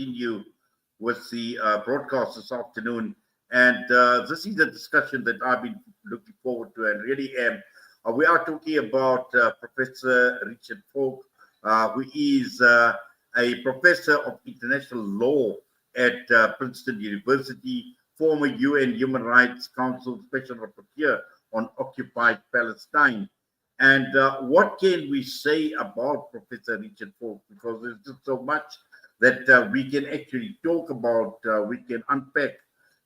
continue with the broadcast this afternoon. And this is a discussion that I've been looking forward to and really am. We are talking about Professor Richard Falk, who is a professor of international law at Princeton University, former UN Human Rights Council Special Rapporteur on occupied Palestine. And what can we say about Professor Richard Falk? Because there's just so much that we can actually talk about. We can unpack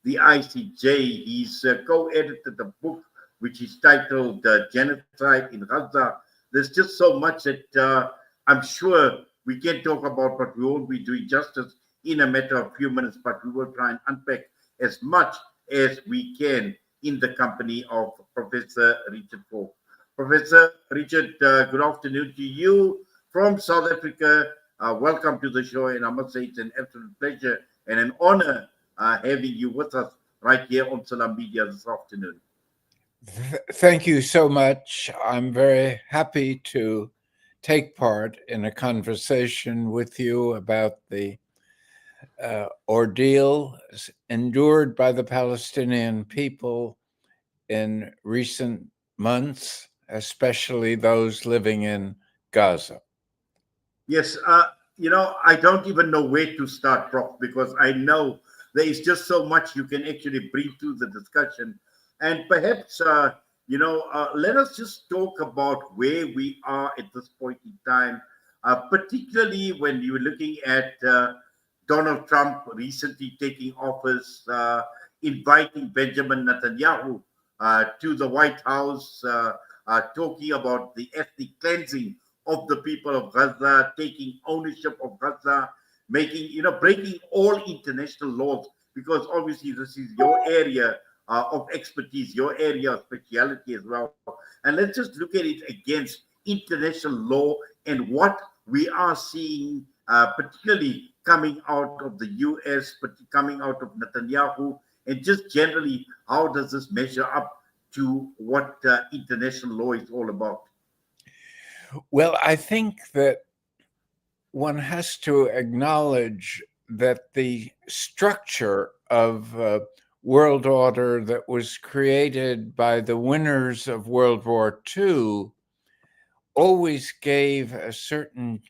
the ICJ. He's co-edited a book which is titled Genocide in Gaza. There's just so much that I'm sure we can talk about, but we won't be doing justice in a matter of few minutes, but we will try and unpack as much as we can in the company of Professor Richard Falk. Professor Richard, good afternoon to you from South Africa. Welcome to the show, and I must say it's an absolute pleasure and an honor having you with us right here on Salam Media this afternoon. Thank you so much. I'm very happy to take part in a conversation with you about the ordeal endured by the Palestinian people in recent months, especially those living in Gaza. Yes, I don't even know where to start, Prof, because I know there is just so much you can actually bring to the discussion. And perhaps, let us just talk about where we are at this point in time, particularly when you're looking at Donald Trump recently taking office, inviting Benjamin Netanyahu to the White House, talking about the ethnic cleansing of the people of Gaza, taking ownership of Gaza, breaking all international laws, because obviously this is your area of expertise, your area of speciality as well. And let's just look at it against international law and what we are seeing, particularly coming out of the US, but coming out of Netanyahu, and just generally, how does this measure up to what international law is all about? Well, I think that one has to acknowledge that the structure of world order that was created by the winners of World War II always gave a certain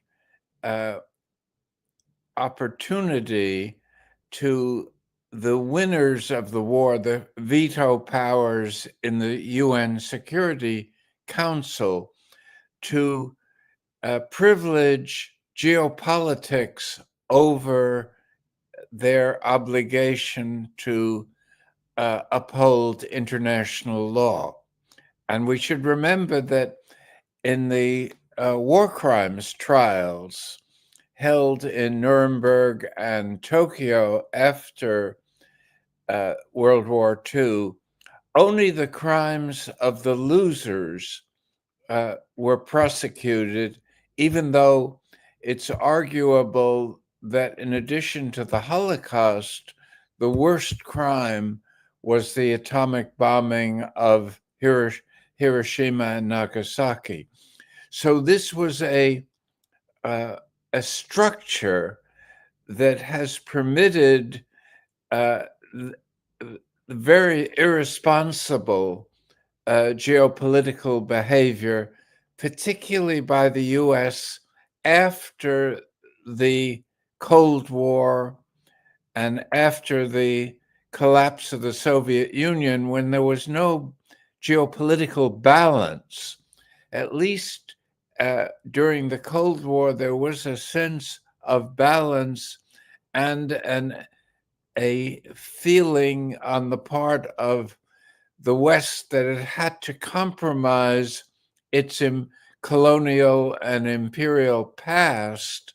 opportunity to the winners of the war, the veto powers in the UN Security Council, to privilege geopolitics over their obligation to uphold international law. And we should remember that in the war crimes trials held in Nuremberg and Tokyo after World War II, only the crimes of the losers were prosecuted, even though it's arguable that in addition to the Holocaust, the worst crime was the atomic bombing of Hiroshima and Nagasaki. So this was a structure that has permitted very irresponsible geopolitical behavior, particularly by the US after the Cold War and after the collapse of the Soviet Union, when there was no geopolitical balance. At least during the Cold War, there was a sense of balance and a feeling on the part of the West that it had to compromise its colonial and imperial past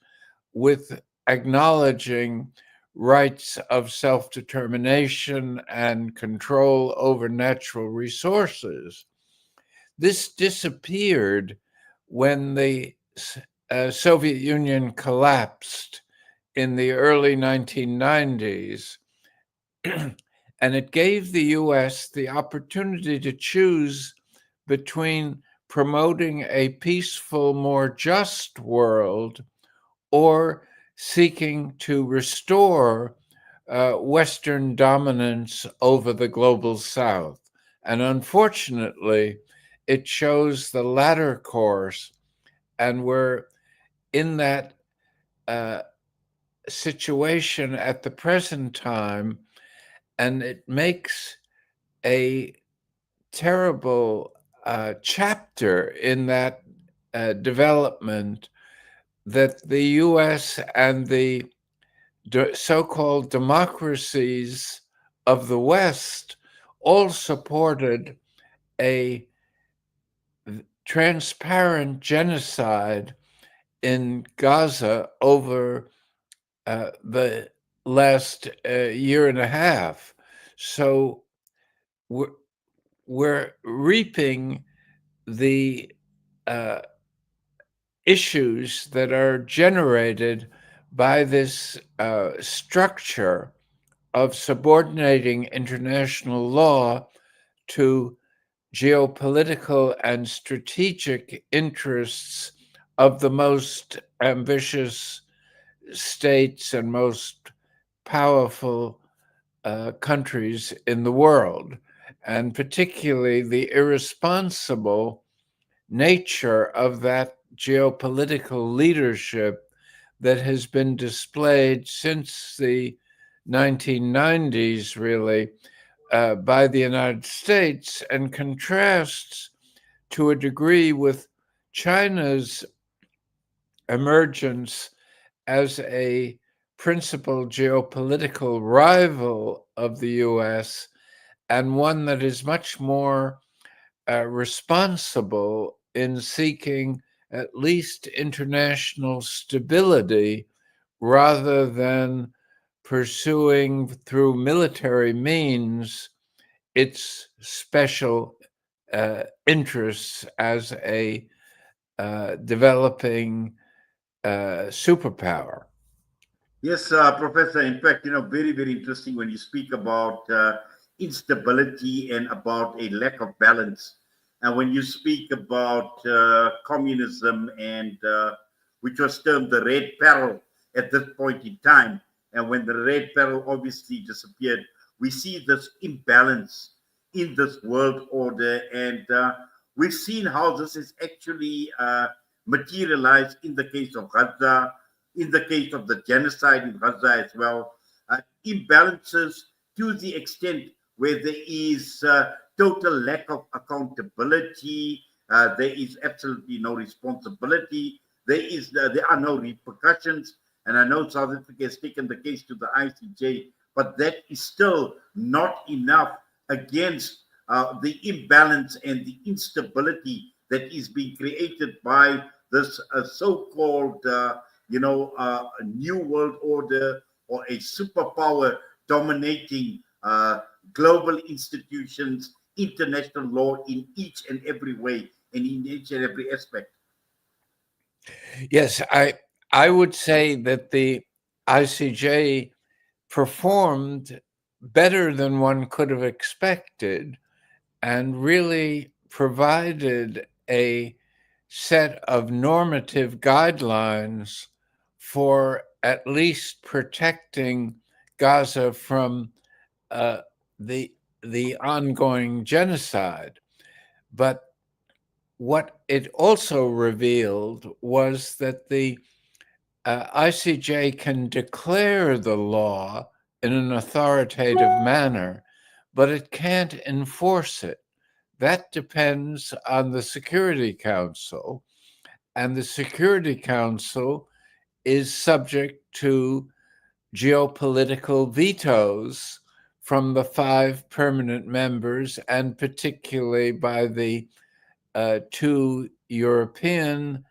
with acknowledging rights of self-determination and control over natural resources. This disappeared when the Soviet Union collapsed in the early 1990s. And it gave the US the opportunity to choose between promoting a peaceful, more just world or seeking to restore Western dominance over the global South. And unfortunately, it chose the latter course, and we're in that situation at the present time, and it makes a terrible chapter in that development that the US and the so-called democracies of the West all supported a transparent genocide in Gaza over the last year and a half. So we're reaping the issues that are generated by this structure of subordinating international law to geopolitical and strategic interests of the most ambitious states and most powerful countries in the world, and particularly the irresponsible nature of that geopolitical leadership that has been displayed since the 1990s, really, by the United States, and contrasts to a degree with China's emergence as a principal geopolitical rival of the US, and one that is much more responsible in seeking at least international stability rather than pursuing through military means its special interests as a developing superpower. Yes, Professor. In fact, very, very interesting when you speak about instability and about a lack of balance. And when you speak about communism and which was termed the red peril at this point in time, and when the red peril obviously disappeared, we see this imbalance in this world order, and we've seen how this is actually materialized in the case of Gaza, in the case of the genocide in Gaza as well, imbalances to the extent where there is total lack of accountability, there is absolutely no responsibility, there are no repercussions. And I know South Africa has taken the case to the ICJ, but that is still not enough against the imbalance and the instability that is being created by this so-called new world order, or a superpower dominating global institutions, international law in each and every way and in each and every aspect. Yes, I would say that the ICJ performed better than one could have expected, and really provided a set of normative guidelines for at least protecting Gaza from the ongoing genocide. But what it also revealed was that the ICJ can declare the law in an authoritative manner, but it can't enforce it. That depends on the Security Council, and the Security Council is subject to geopolitical vetoes from the 5 permanent members, and particularly by the 2 European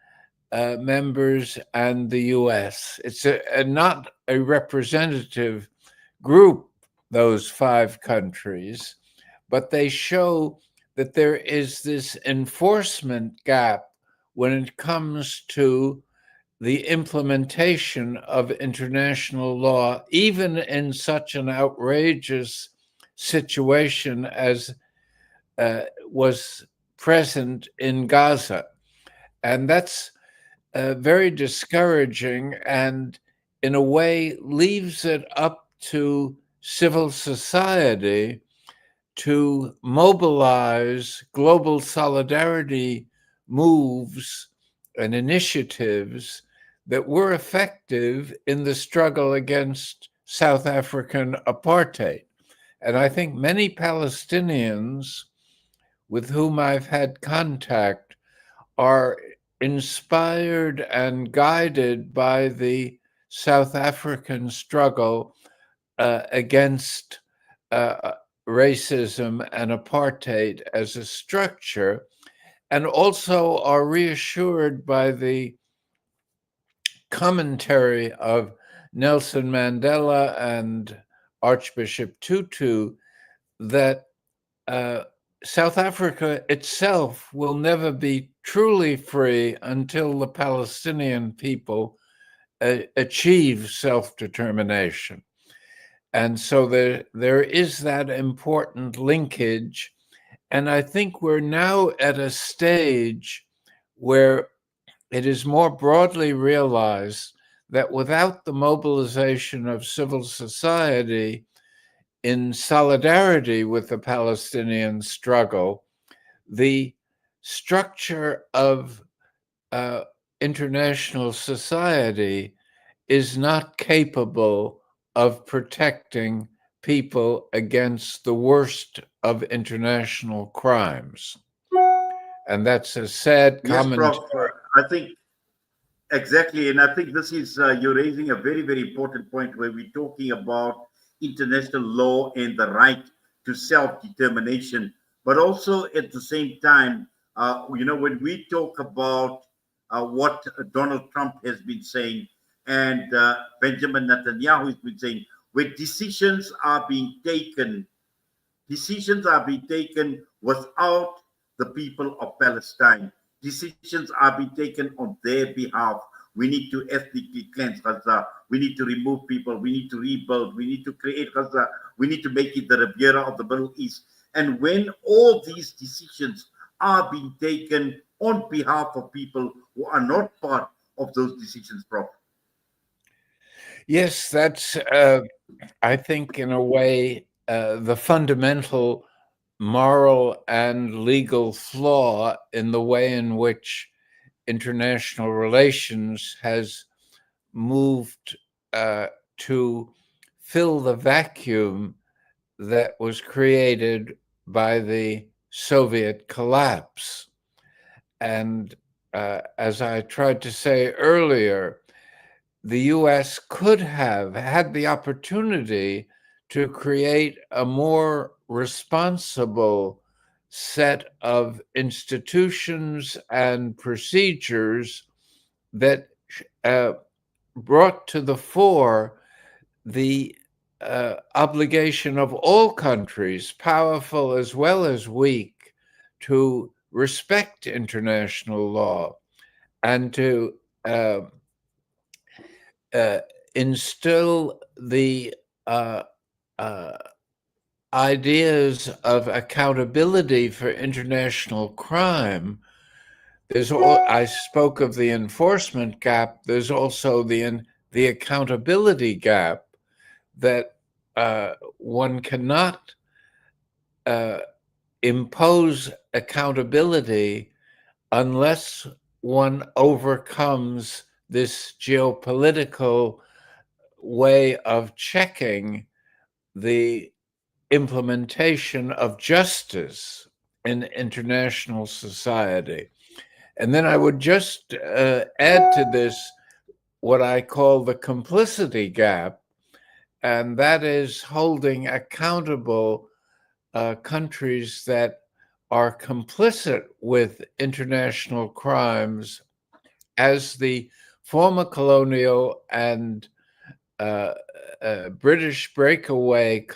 members and the US. It's not a representative group, those 5 countries, but they show that there is this enforcement gap when it comes to the implementation of international law, even in such an outrageous situation as was present in Gaza. And that's very discouraging. And in a way, leaves it up to civil society to mobilize global solidarity moves and initiatives that were effective in the struggle against South African apartheid. And I think many Palestinians with whom I've had contact are inspired and guided by the South African struggle against racism and apartheid as a structure, and also are reassured by the commentary of Nelson Mandela and Archbishop Tutu that South Africa itself will never be truly free until the Palestinian people achieve self-determination. And so there is that important linkage. And I think we're now at a stage where it is more broadly realized that without the mobilization of civil society in solidarity with the Palestinian struggle, the structure of international society is not capable of protecting people against the worst of international crimes. And that's a sad commentary. Yes, Prof. I think exactly. And I think this is, you're raising a very, very important point where we're talking about international law and the right to self-determination. But also at the same time, when we talk about what Donald Trump has been saying and Benjamin Netanyahu has been saying, where decisions are being taken without the people of Palestine. Decisions are being taken on their behalf. We need to ethnically cleanse Gaza. We need to remove people. We need to rebuild. We need to create Gaza. We need to make it the Riviera of the Middle East. And when all these decisions are being taken on behalf of people who are not part of those decisions, Prof. Yes, that's, I think, in a way, the fundamental moral and legal flaw in the way in which international relations has moved to fill the vacuum that was created by the Soviet collapse. And as I tried to say earlier, the US could have had the opportunity to create a more responsible set of institutions and procedures that brought to the fore the obligation of all countries, powerful as well as weak, to respect international law and to instill the ideas of accountability for international crime. I spoke of the enforcement gap. There's also the accountability gap that one cannot impose accountability unless one overcomes this geopolitical way of checking the implementation of justice in international society. And then I would just add to this what I call the complicity gap, and that is holding accountable countries that are complicit with international crimes as the former colonial and British breakaway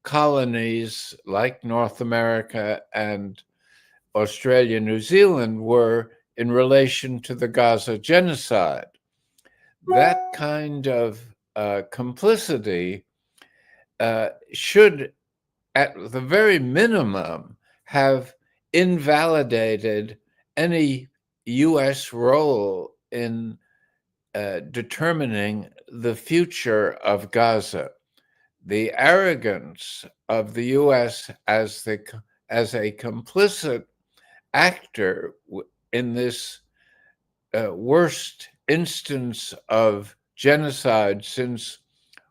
colonies like North America and Australia, New Zealand were in relation to the Gaza genocide. That kind of complicity should, at the very minimum, have invalidated any US role in determining the future of Gaza. The arrogance of the U.S. as a complicit actor in this worst instance of genocide since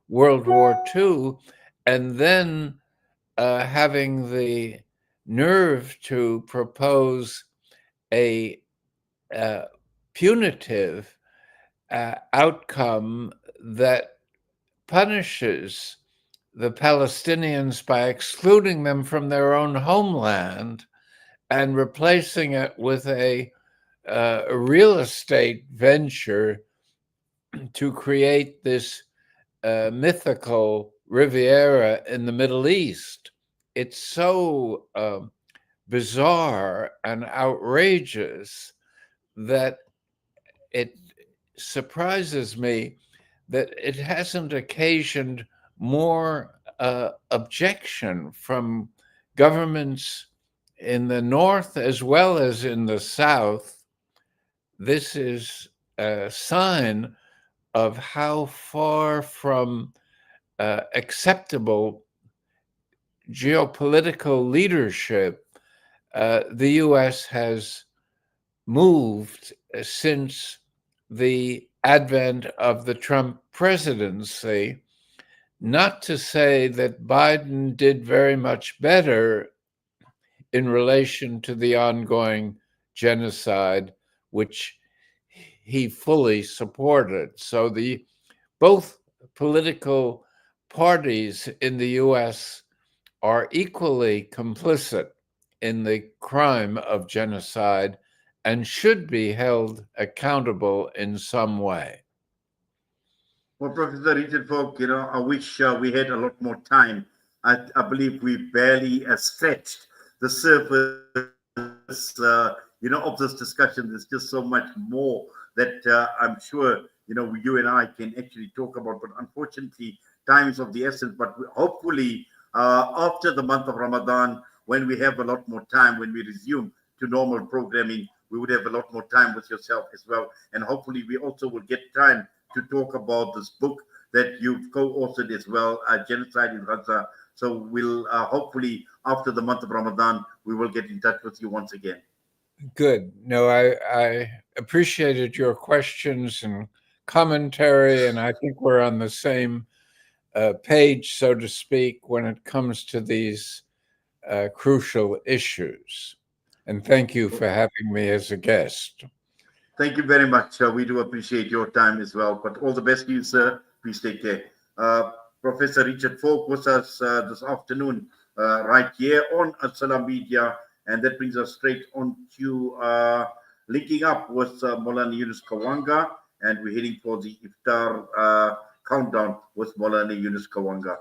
World War II, and then having the nerve to propose a punitive outcome that punishes the Palestinians by excluding them from their own homeland and replacing it with a real estate venture to create this mythical Riviera in the Middle East. It's so bizarre and outrageous that it surprises me that it hasn't occasioned more objection from governments in the North as well as in the South. This is a sign of how far from acceptable geopolitical leadership the U.S. has moved since the advent of the Trump presidency. Not to say that Biden did very much better in relation to the ongoing genocide, which he fully supported. So both political parties in the U.S. are equally complicit in the crime of genocide and should be held accountable in some way. Well, Professor Richard Falk, I wish we had a lot more time. I believe we barely scratched the surface, of this discussion. There's just so much more that I'm sure, you and I can actually talk about. But unfortunately, time is of the essence. But hopefully, after the month of Ramadan, when we have a lot more time, when we resume to normal programming, we would have a lot more time with yourself as well. And hopefully, we also will get time to talk about this book that you've co-authored as well, Genocide in Gaza. So we'll hopefully, after the month of Ramadan, we will get in touch with you once again. Good. No, I appreciated your questions and commentary, and I think we're on the same page, so to speak, when it comes to these crucial issues. And thank you for having me as a guest. Thank you very much. We do appreciate your time as well. But all the best to you, sir. Please take care. Professor Richard Falk was us this afternoon, right here on Assalam Media. And that brings us straight on to linking up with Maulana Yunus Kawanga. And we're heading for the Iftar countdown with Maulana Yunus Kawanga.